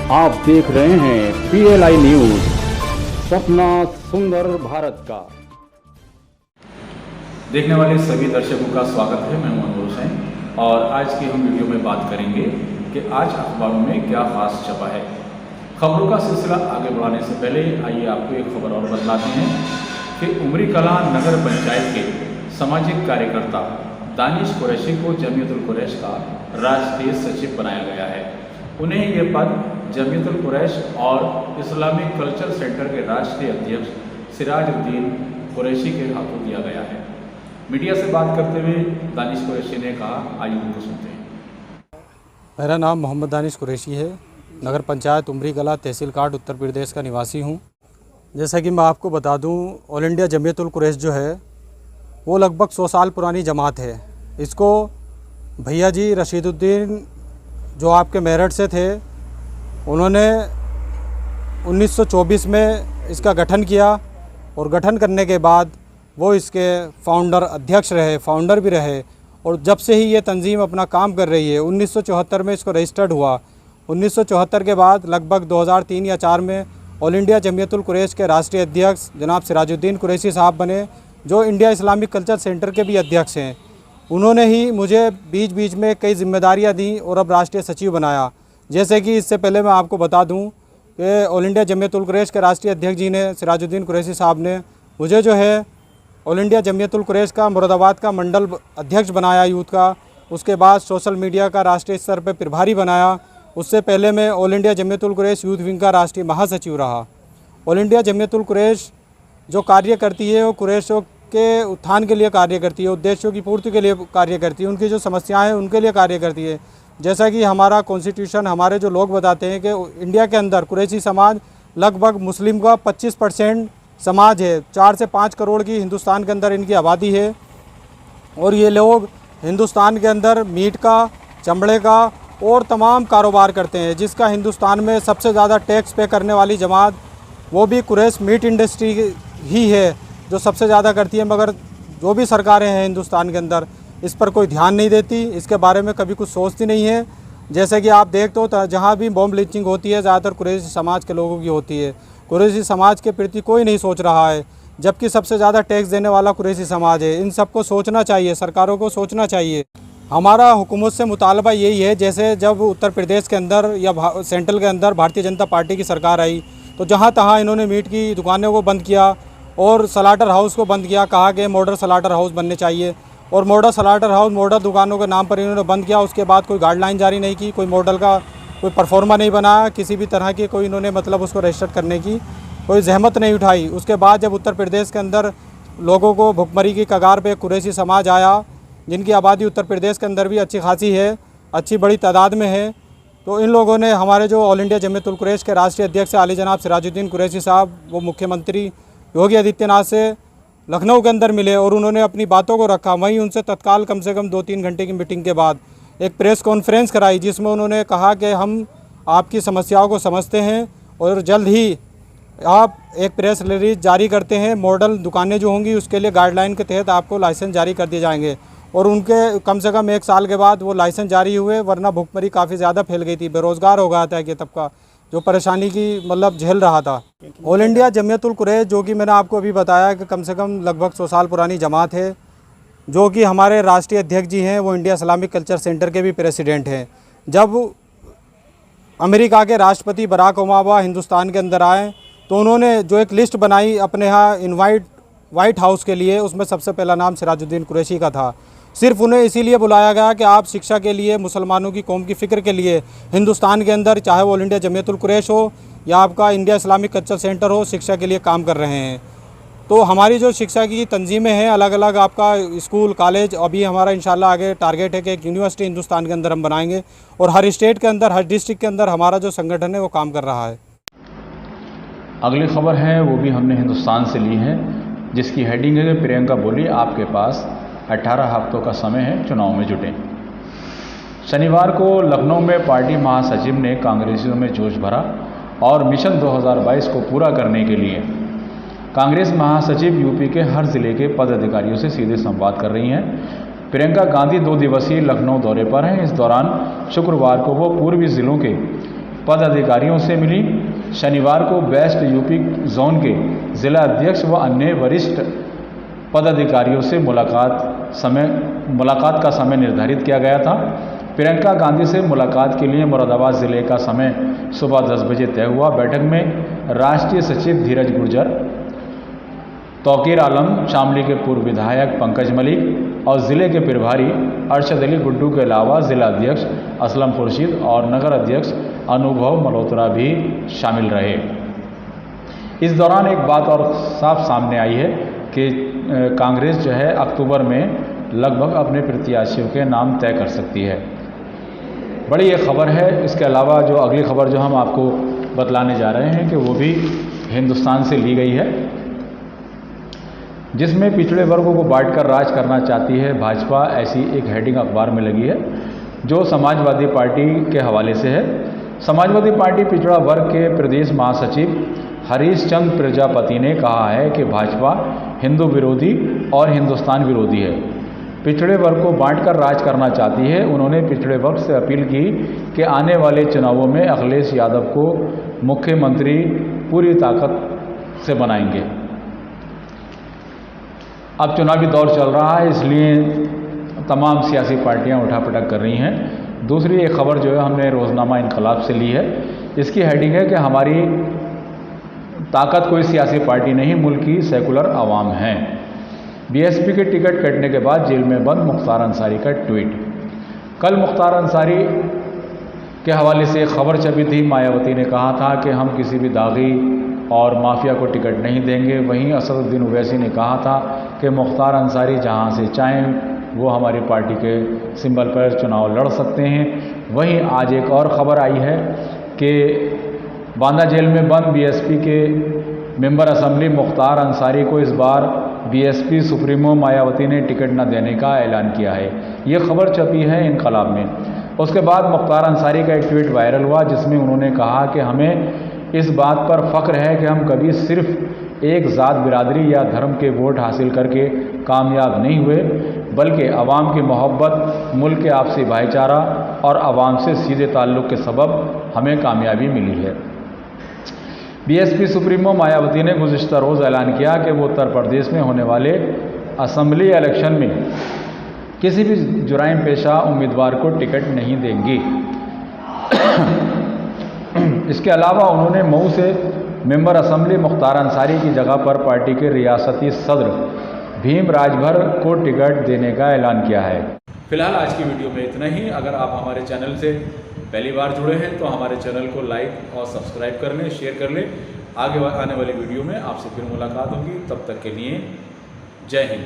आप देख रहे हैं PLI न्यूज, सपना सुंदर भारत का। देखने वाले सभी दर्शकों का स्वागत है। मैं हूं अनवर हुसैन और आज की हम वीडियो में बात करेंगे कि आज अखबारों में क्या खास छपा है। खबरों का सिलसिला आगे बढ़ाने से पहले आइए आपको एक खबर और बतलाते हैं कि उमरी कलां नगर पंचायत के सामाजिक कार्यकर्ता दानिश कुरैशी को जमीयतुल कुरैश का राष्ट्रीय सचिव बनाया गया है। उन्हें ये पद जमीयतुल कुरैश और इस्लामिक कल्चर सेंटर के राष्ट्रीय अध्यक्ष सिराजुद्दीन कुरैशी के हाथों दिया गया है। मीडिया से बात करते हुए दानिश कुरैशी ने कहा, आइए उनको सुनते हैं। मेरा नाम मोहम्मद दानिश कुरैशी है। नगर पंचायत उमरी कलां तहसील काट उत्तर प्रदेश का निवासी हूँ। जैसा कि मैं आपको बता दूँ, ऑल इंडिया जमीयतुल कुरैश जो है वो लगभग 100 साल पुरानी जमात है। इसको भैया जी रशीदुद्दीन जो आपके मेरठ से थे, उन्होंने 1924 में इसका गठन किया और गठन करने के बाद वो इसके फाउंडर भी रहे और जब से ही ये तंजीम अपना काम कर रही है। 1974 में इसको रजिस्टर्ड हुआ। 1974 के बाद लगभग 2003 या 4 में ऑल इंडिया जमीयतुल कुरैश के राष्ट्रीय अध्यक्ष जनाब सिराजुद्दीन कुरैशी साहब बने, जो इंडिया इस्लामिक कल्चर सेंटर के भी अध्यक्ष हैं। उन्होंने ही मुझे बीच बीच में कई जिम्मेदारियां दी और अब राष्ट्रीय सचिव बनाया। जैसे कि इससे पहले मैं आपको बता दूं कि ऑल इंडिया जमीयतुल कुरैश के राष्ट्रीय अध्यक्ष जी ने, सिराजुद्दीन कुरैशी साहब ने, मुझे जो है ऑल इंडिया जमीयतुल कुरैश का मुरादाबाद का मंडल अध्यक्ष बनाया यूथ का। उसके बाद सोशल मीडिया का राष्ट्रीय स्तर पर प्रभारी बनाया। उससे पहले मैं all India Jamiatul Quraish youth wing का राष्ट्रीय महासचिव रहा। ऑल इंडिया जमीयतुल कुरैश जो कार्य करती है वो कुरैशों के उत्थान के लिए कार्य करती है, उद्देश्यों की पूर्ति के लिए कार्य करती है, उनकी जो समस्याएं हैं उनके लिए कार्य करती है। जैसा कि हमारा कॉन्स्टिट्यूशन, हमारे जो लोग बताते हैं कि इंडिया के अंदर कुरैशी समाज लगभग मुस्लिम का 25% समाज है। 4 से 5 करोड़ की हिंदुस्तान के अंदर इनकी आबादी है और ये लोग हिंदुस्तान के अंदर मीट का, चमड़े का और तमाम कारोबार करते हैं। जिसका हिंदुस्तान में सबसे ज़्यादा टैक्स पे करने वाली जमात वो भी कुरैश मीट इंडस्ट्री ही है जो सबसे ज़्यादा करती है। मगर जो भी सरकारें हैं हिंदुस्तान के अंदर इस पर कोई ध्यान नहीं देती, इसके बारे में कभी कुछ सोचती नहीं है। जैसे कि आप देखते हो जहाँ भी बॉम्ब लिंचिंग होती है ज़्यादातर कुरैशी समाज के लोगों की होती है। कुरैशी समाज के प्रति कोई नहीं सोच रहा है, जबकि सबसे ज़्यादा टैक्स देने वाला कुरैशी समाज है। इन सबको सोचना चाहिए, सरकारों को सोचना चाहिए। हमारा हुकूमत से मुतालबा यही है, जैसे जब उत्तर प्रदेश के अंदर या सेंट्रल के अंदर भारतीय जनता पार्टी की सरकार आई तो जहाँ तहाँ इन्होंने मीट की दुकानों को बंद किया और सलाटर हाउस को बंद किया। कहा कि मॉडल सलाटर हाउस बनने चाहिए और मॉडल सलाटर हाउस मॉडल दुकानों के नाम पर इन्होंने बंद किया। उसके बाद कोई गाइडलाइन जारी नहीं की, कोई मॉडल का कोई परफॉर्मा नहीं बनाया, किसी भी तरह की कोई इन्होंने मतलब उसको रजिस्टर करने की कोई जहमत नहीं उठाई। उसके बाद जब उत्तर प्रदेश के अंदर लोगों को भुखमरी की कगार पर कुरैशी समाज आया, जिनकी आबादी उत्तर प्रदेश के अंदर भी अच्छी खासी है, अच्छी बड़ी तादाद में है, तो इन लोगों ने हमारे जो ऑल इंडिया जमीयतुल कुरैश के राष्ट्रीय अध्यक्ष आली जनाब सिराजुद्दीन कुरैशी साहब, वो मुख्यमंत्री योगी आदित्यनाथ से लखनऊ के अंदर मिले और उन्होंने अपनी बातों को रखा। वहीं उनसे तत्काल कम से कम 2-3 घंटे की मीटिंग के बाद एक प्रेस कॉन्फ्रेंस कराई, जिसमें उन्होंने कहा कि हम आपकी समस्याओं को समझते हैं और जल्द ही आप एक प्रेस रिलीज जारी करते हैं। मॉडल दुकानें जो होंगी उसके लिए गाइडलाइन के तहत आपको लाइसेंस जारी कर दिए जाएंगे। और उनके कम से कम 1 साल के बाद वो लाइसेंस जारी हुए, वरना भुखमरी काफ़ी ज़्यादा फैल गई थी, बेरोज़गार हो गया था कि तबका जो परेशानी की मतलब झेल रहा था। ऑल इंडिया जमीयतुल कुरैश जो कि मैंने आपको अभी बताया कि कम से कम लगभग 100 साल पुरानी जमात है, जो कि हमारे राष्ट्रीय अध्यक्ष जी हैं वो इंडिया इस्लामिक कल्चर सेंटर के भी प्रेसिडेंट हैं। जब अमेरिका के राष्ट्रपति बराक ओबामा हिंदुस्तान के अंदर आए तो उन्होंने जो एक लिस्ट बनाई अपने यहाँ वाइट हाउस के लिए, उसमें सबसे पहला नाम सिराजुद्दीन कुरैशी का था। सिर्फ उन्हें इसीलिए बुलाया गया कि आप शिक्षा के लिए, मुसलमानों की कौम की फ़िक्र के लिए हिंदुस्तान के अंदर, चाहे वो ऑल इंडिया जमीयतुल कुरैश हो या आपका इंडिया इस्लामिक कल्चर सेंटर हो, शिक्षा के लिए काम कर रहे हैं। तो हमारी जो शिक्षा की तंजीमें हैं अलग अलग, आपका स्कूल, कॉलेज, अभी हमारा इंशाल्लाह आगे टारगेट है कि एक यूनिवर्सिटी हिंदुस्तान के अंदर हम बनाएंगे और हर स्टेट के अंदर, हर डिस्ट्रिक्ट के अंदर हमारा जो संगठन है वो काम कर रहा है। अगली खबर है वो भी हमने हिंदुस्तान से ली है, जिसकी हेडिंग है प्रियंका बोली आपके पास 18 हफ्तों का समय है, चुनाव में जुटें। शनिवार को लखनऊ में पार्टी महासचिव ने कांग्रेसियों में जोश भरा और मिशन 2022 को पूरा करने के लिए कांग्रेस महासचिव यूपी के हर जिले के पदाधिकारियों से सीधे संवाद कर रही हैं। प्रियंका गांधी 2 दिवसीय लखनऊ दौरे पर हैं। इस दौरान शुक्रवार को वो पूर्वी जिलों के पदाधिकारियों से मिली। शनिवार को वेस्ट यूपी जोन के जिला अध्यक्ष व अन्य वरिष्ठ पदाधिकारियों से मुलाकात का समय निर्धारित किया गया था। प्रियंका गांधी से मुलाकात के लिए मुरादाबाद जिले का समय सुबह 10 बजे तय हुआ। बैठक में राष्ट्रीय सचिव धीरज गुर्जर, तौकीर आलम, शामली के पूर्व विधायक पंकज मलिक और ज़िले के प्रभारी अरशद अली गुड्डू के अलावा जिला अध्यक्ष असलम खुर्शीद और नगर अध्यक्ष अनुभव मल्होत्रा भी शामिल रहे। इस दौरान एक बात और साफ सामने आई है कि कांग्रेस जो है अक्टूबर में लगभग अपने प्रत्याशियों के नाम तय कर सकती है। बड़ी ये खबर है। इसके अलावा जो अगली खबर जो हम आपको बतलाने जा रहे हैं कि वो भी हिंदुस्तान से ली गई है, जिसमें पिछड़े वर्गों को बांटकर राज करना चाहती है भाजपा, ऐसी एक हेडिंग अखबार में लगी है जो समाजवादी पार्टी के हवाले से है। समाजवादी पार्टी पिछड़ा वर्ग के प्रदेश महासचिव हरीश चंद्र प्रजापति ने कहा है कि भाजपा हिंदू विरोधी और हिंदुस्तान विरोधी है, पिछड़े वर्ग को बांटकर राज करना चाहती है। उन्होंने पिछड़े वर्ग से अपील की कि आने वाले चुनावों में अखिलेश यादव को मुख्यमंत्री पूरी ताकत से बनाएंगे। अब चुनावी दौर चल रहा है, इसलिए तमाम सियासी पार्टियां उठापटक कर रही हैं। दूसरी एक खबर जो है हमने रोज़नामा इनकलाब से ली है। इसकी हेडिंग है कि हमारी ताकत कोई सियासी पार्टी नहीं, मुल्क की सेकुलर आवाम है। बीएसपी के टिकट कटने के बाद जेल में बंद मुख्तार अंसारी का ट्वीट। कल मुख्तार अंसारी के हवाले से एक खबर छपी थी। मायावती ने कहा था कि हम किसी भी दागी और माफिया को टिकट नहीं देंगे। वहीं असदुद्दीन ओवैसी ने कहा था कि मुख्तार अंसारी जहां से चाहें वो हमारी पार्टी के सिंबल पर चुनाव लड़ सकते हैं। वहीं आज एक और ख़बर आई है कि बांदा जेल में बंद बीएसपी के मेंबर असेंबली मुख्तार अंसारी को इस बार बीएसपी सुप्रीमो मायावती ने टिकट न देने का ऐलान किया है। ये खबर छपी है इनकलाब में। उसके बाद मुख्तार अंसारी का एक ट्वीट वायरल हुआ जिसमें उन्होंने कहा कि हमें इस बात पर फ़ख्र है कि हम कभी सिर्फ एक ज़ात, बिरादरी या धर्म के वोट हासिल करके कामयाब नहीं हुए, बल्कि आवाम की मोहब्बत, मुल्क के आपसी भाईचारा और आवाम से सीधे ताल्लुक़ के सबब हमें कामयाबी मिली है। बीएसपी सुप्रीमो मायावती ने गुज़िश्ता रोज़ ऐलान किया कि वो उत्तर प्रदेश में होने वाले असेंबली इलेक्शन में किसी भी जुराइम पेशा उम्मीदवार को टिकट नहीं देंगी। इसके अलावा उन्होंने मऊ से मेंबर असेंबली मुख्तार अंसारी की जगह पर पार्टी के रियासती सदर भीम राजभर को टिकट देने का ऐलान किया है। फिलहाल आज की वीडियो में इतना ही। अगर आप हमारे चैनल से पहली बार जुड़े हैं तो हमारे चैनल को लाइक और सब्सक्राइब कर लें, शेयर कर लें। आगे आने वाली वीडियो में आपसे फिर मुलाकात होगी। तब तक के लिए जय हिंद।